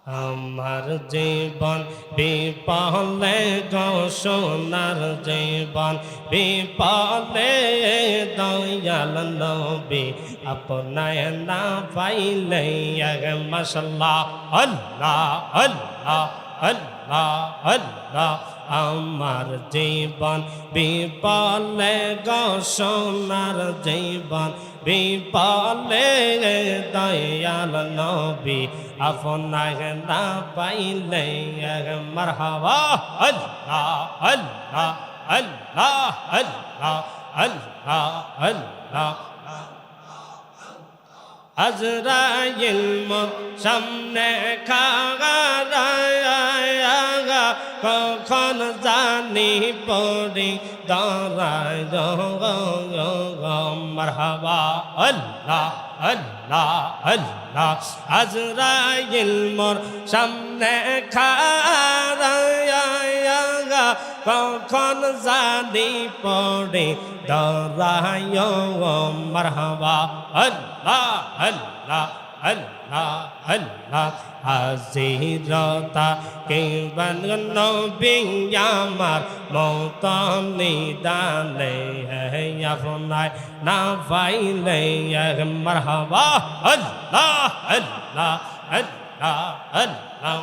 আমার জীবন বিপলে গো সোনার জীবন বিপলে দয়াল নবী আপনায় না পাইলে মাশাআল্লাহ আল্লাহ আল্লাহ আল্লাহ আল্লাহ আমার জীবন বিপলে গো সোনার জীবন বিপলে দয়াল নবী আপনাকে না পাইলে মারহাবা আল্লাহ আল্লাহ আল্লাহ আল্লাহ আল্লাহ আল্লাহ আজরাইল মোর সামনে খাগা কখন জানি পড়ি দাঁড়ায় মারহাবা আল্লাহ আল্লাহ আল্লাহ আজরাইল মোর সামনে খাগা কখন জানি পড়ি দাঁড়ায় মারহাবা আল্লাহ আল্লাহ আল্লাহ আল্লাহ হাজিরতা কে নবী আমার মৌতম নিদানে আপনায় না পাইলে মারহাবা আল্লাহ আল্লাহ আল্লাহ আল্লাহ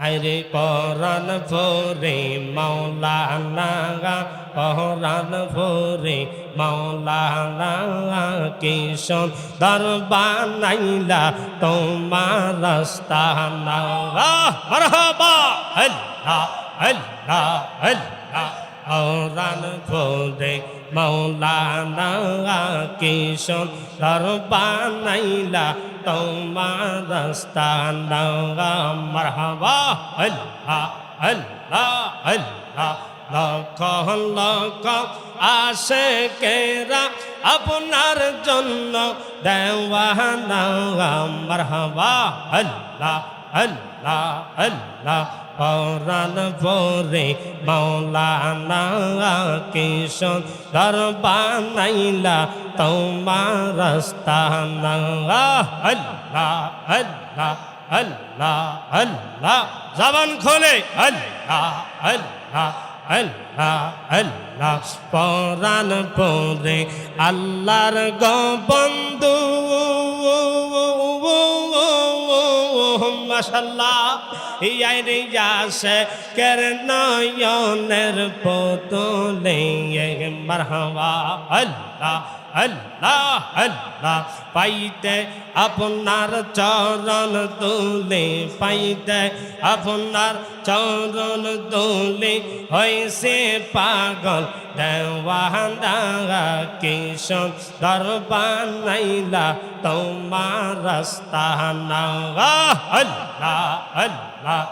আরে পরাণ ভোরে মৌলানা পরাণ ভোরে মৌলানা কিশোর দরবার নাইলা তোমার রাস্তা মারহাবা আল্লাহ আল্লাহ আল্লাহ পরাণ ভোরে মৌলানা কিশোর দরবার নাইলা তোমার রাস্তা মারহাবা আল্লাহ আল্লাহ আল্লাহ লক্ষ লক্ষ আশিকেরা আপনার জন্য দেওয়ানা মারহাবা আল্লাহ আল্লাহ আল্লাহ পরাণ ভোরে মৌলানা কিশোর দরবার নাইলা তোমার রাস্তা আল্লাহ আল্লাহ আল্লাহ আল্লাহ জবান খোলে আল্লাহ আল্লাহ আল্লাহ আল্লাহ পরাণ ভোরে আল্লাহর গো বন্ধু মাশাআল্লাহ ইয়ারে যাসে কের নয়নের পুতুলে মারহাবা আল্লাহ আল্লাহ আল্লাহ পাইতে আপনার চরণ তুলে পাইতে আপনার চরণ তুলে হয়েছে পাগল দেওয়ানা কিশোর দরবার নাইলা তোমার রাস্তা আল্লাহ আল্লাহ আল্লাহ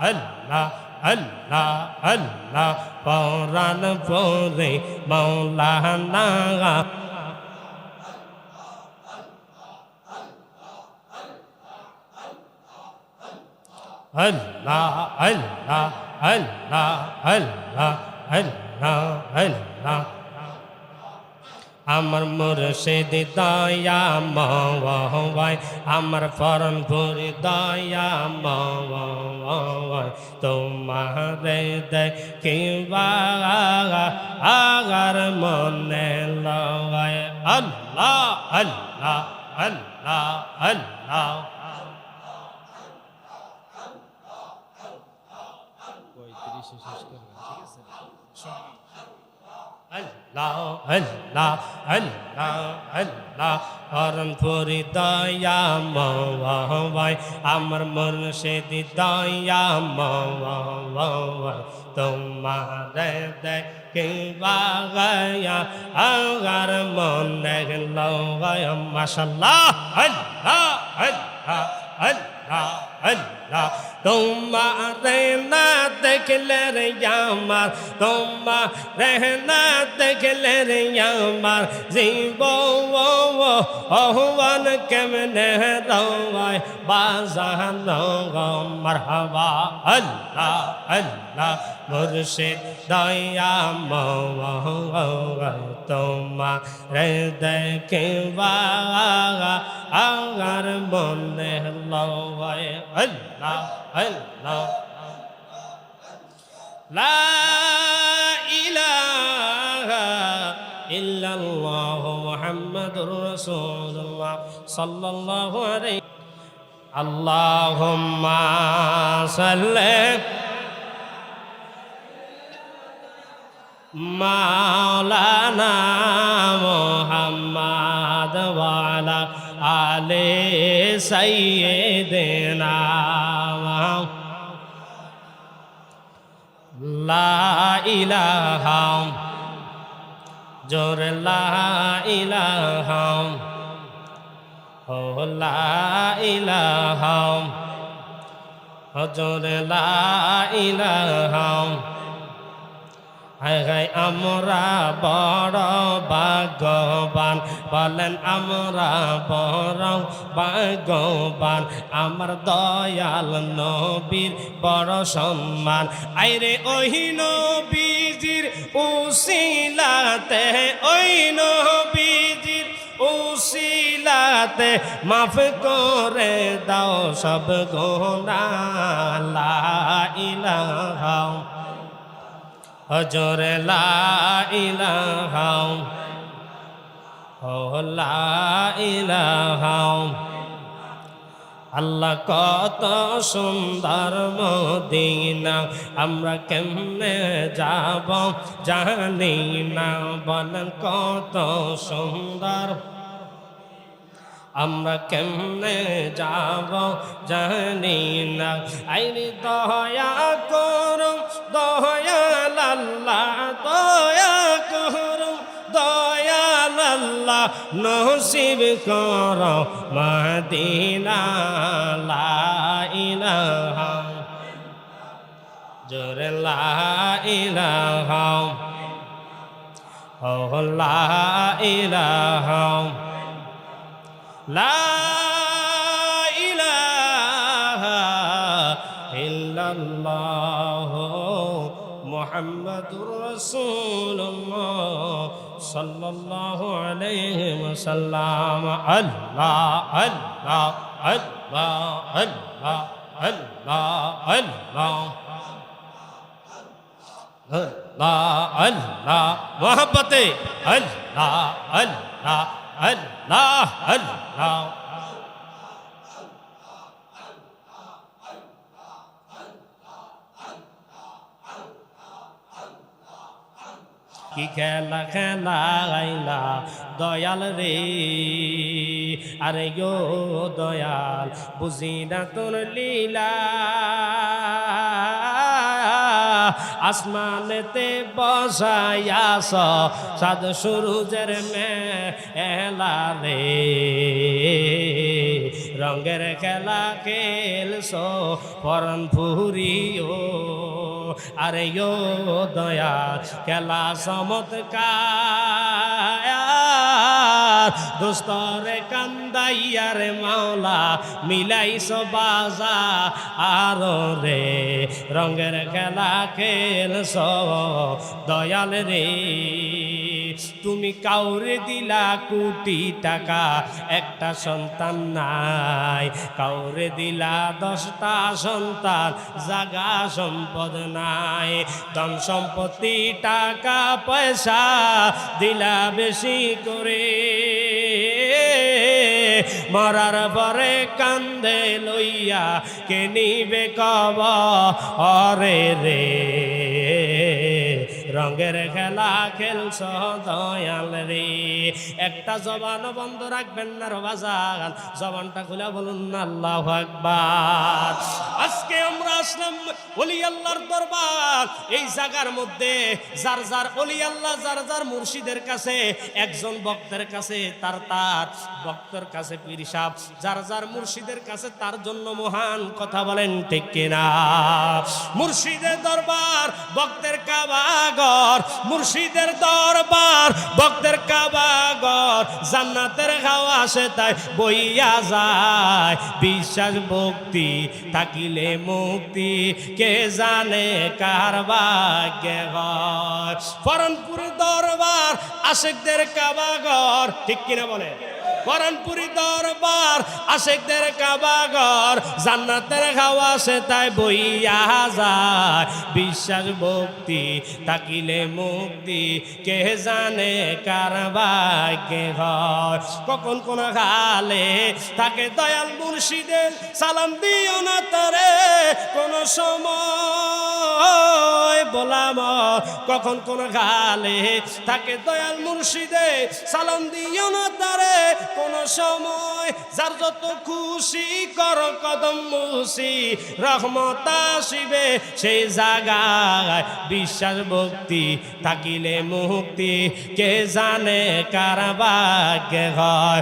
আল্লাহ আল্লাহ আল্লাহ পরাণ ভোরে মৌলানা আল্লাহ আল্লাহ আল্লাহ আল্লাহ আল্লাহ আল্লাহ আমার মুর্শিদ দয়া মওয়ায় আমার পরম ভরে দয়া মওয়ায় তোমারে দেখিবা আগার মনে লগায় আল্লাহ আল্লাহ আল্লাহ আল্লাহ আল্লাহ আল্লাহ আল্লাহ আল্লাহ পরম ভরে দয়া মওয়ায় আমার মুর্শিদ দয়া মওয়ায় তোমারে দেখিবা আগার মনে লগায় মাশাআল্লাহ আল্লাহ আল্লাহ আল্লাহ আল্লাহ তোমারে না দেখলে রে আমার তোমারে না দেখলে রে আমার জীবন কেমনে রওয়ায় বাজান মারহাবা আল্লাহ আল্লাহ মুর্শিদ দয়া মওয়ায় তোমারে দেখিবা আল্লাহ আল্লাহ লা ইলাহা ইল্লাল্লাহ মুহাম্মাদুর রাসূলুল্লাহ সাল্লাল্লাহু আলাইহি আল্লাহুম্মা সাল্লি মাওলানা মুহাম্মাদ ওয়া আলা আলি সাইয়্যিদিনা লা ইলাহা জোর লা ইলাহা ও লা ইলাহা জোর লা ইলাহা হায় হায় আমরা বড় ভাগ্যবান বলেন আমরা বড় ভাগ্যবান আমার দয়াল নবীর বড় সম্মান আইরে ওই নবীজির উসিলাতে ওই নবীজির উসিলাতে মাফ করে দাও সব গুনাহ লা ইলাহা হজর লা ইলাহা ও লা ইলাহা আল্লাহ কত সুন্দর মদিনা আমরা কেমনে যাব জানি না বলেন কত সুন্দর আমরা কেমনে যাব জানি না আইনি দয়া করুন দয়াল আল্লাহ দয়া করুন দয়াল আল্লাহ নসিব করো মদিনা লা ইলাহা জোরে লা ইলাহা ও লা ইলাহা লা ইলাহা ইল্লাল্লাহ মুহাম্মাদুর রাসূলুল্লাহ সাল্লাল্লাহু আলাইহি ওয়াসাল্লাম আল্লাহ আল্লাহ আল্লাহ আল্লাহ আল্লাহ আল্লাহ আল্লাহ আল্লাহ মোহাব্বতে আল্লাহ আল্লাহ আল্লাহ আল্লাহ কি খেলা খেলাইলা দয়াল রে আরে গো দয়াল বুঝি না তোর লীলা আসমানেতে বসায়াস সাদ সূরজের মেলা রে রঙের খেলা খেলছো পরন ফুরিও আরে ও দয়া খেলা চমৎকার দোস্তরে কান্দাইয়ারে মাওলা মিলাইছো বাজা আর রে রঙের খেলা খেলছো দয়াল রে তুমি কাউরে দিলা কোটি টাকা একটা সন্তান নাই কাউরে দিলা 10টা সন্তান জাগা সম্পদ নাই ধন সম্পত্তি টাকা পয়সা দিলা বেশি করে মরার পরে কান্দে লইয়া কে নিবে কবরে রে রঙের খেলা খেলছ দয়াল রে একটা জবান বন্ধ রাখবেন না বাজান জবানটা খুলে বলুন না আল্লাহু আকবার আজকে আমরা আসলাম ওলি আল্লাহর দরবার এই জায়গার মধ্যে যার যার ওলি আল্লাহ যার যার মুর্শিদের কাছে একজন ভক্তের কাছে তার ভক্তের কাছে পীর সাহেব যার যার মুর্শিদের কাছে তার জন্য মহান কথা বলেন ঠিক কিনা মুর্শিদের দরবার ভক্তের কাবাঘর মুর্শিদের দরবার ভক্তের কাবাঘর জান্নাতের হাওয়া সে তাই বইয়া যায় বিশ্বাস ভক্তি থাকিলে মুক্তি কে জানে কার ভাগ্যে হয় ফরনপুর দরবার আশিকদের কাবাঘর ঠিক কিনা বলে পরানপুরি দরবার আশেকদের কাবাঘর জান্নাতের হাওয়া সে তাই বইয়া যায় বিশ্বাস ভক্তি তাকিলে মুক্তি কে জানে কার ভাগ্যে হয় কখন কোন হালে তাকে দয়াল মুর্শিদের সালাম দিও না তারে কোন সময় বলাম কখন কোন গালে তাকে দয়াল মুর্শিদে সালাম দিও না তারে কোন সময় যার যত খুশি কর কদম মুসি রহমত আসিবে সেই জায়গায় বিশ্বাস ভক্তি থাকিলে মুক্তি কে জানে কার ভাগ্যে হয়